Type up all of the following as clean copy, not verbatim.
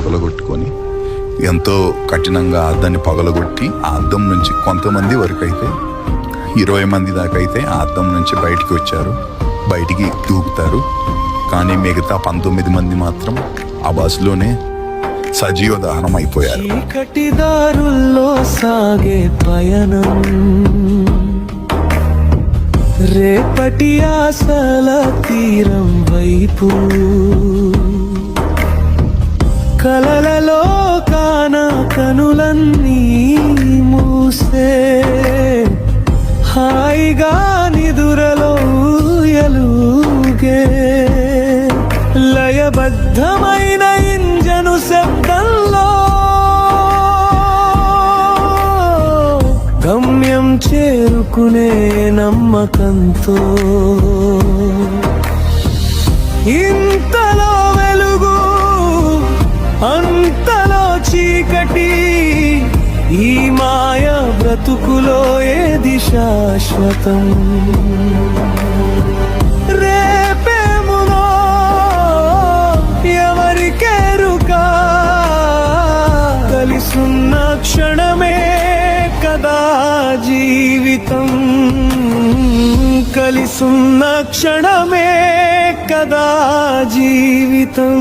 పగలగొట్టుకొని ఎంతో కఠినంగా అద్దాన్ని పగలగొట్టి ఆ అద్దం నుంచి కొంతమంది వరకు అయితే 20 మంది దాకా అయితే ఆ అద్దం నుంచి బయటికి వచ్చారు, బయటికి దూకుతారు. కానీ మిగతా 19 మంది మాత్రం ఆ బస్సులోనే సజీవ దహనం అయిపోయారు. చీకటిదారుల్లో సాగే పయనం, రేపటి ఆశల తీరం వైపు, కలలలో కాన కనులన్నీ మూసే, హాయిగా నిదురలో ఎలుగే, లయబద్ధమైన ఇంజను శబ్దంలో గమ్యం చేరుకునే నమ్మకంతో, ఇంతలో వెలుగు అంతలో చీకటి, ఈ మాయ బ్రతుకులో ఏది శాశ్వతం? రేపేమునో ఎవరికెరుక, కలిసున్న క్షణమే కదా జీవితం, కలిసున్న క్షణమే కదా జీవితం.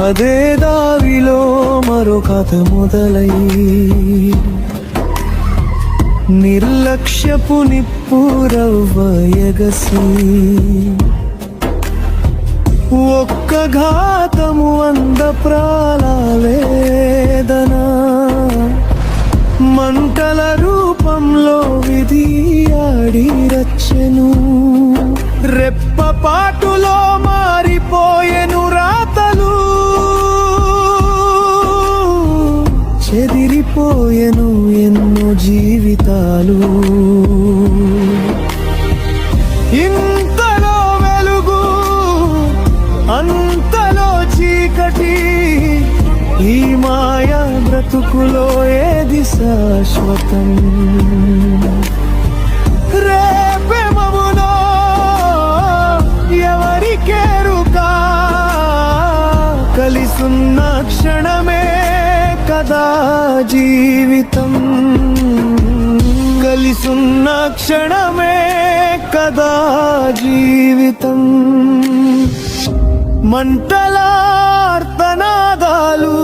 అదే దావిలో మరో కథ మొదలై, నిర్లక్ష్యపు నిప్పురవ్వ ఎగసి, ఒక్క ఘాతము 100 ప్రాణాల వేదన, మంటల రూపంలో విధి ఆడి రచ్చెను, రెప్పపాటులో మారిపోయెను రాతలు, చెదిరిపోయెను ఎన్నో జీవితాలు. ఇంతలో వెలుగు అంతలో చీకటి, ఈ మాయా బ్రతుకులో ఏది శాశ్వతం? రేపేమవునో ఎవరికెరుక, కలిసున్న క్షణమే కదా జీవితం, కలిసున్న క్షణమే కదా జీవితం. మంటలార్తనాదాలు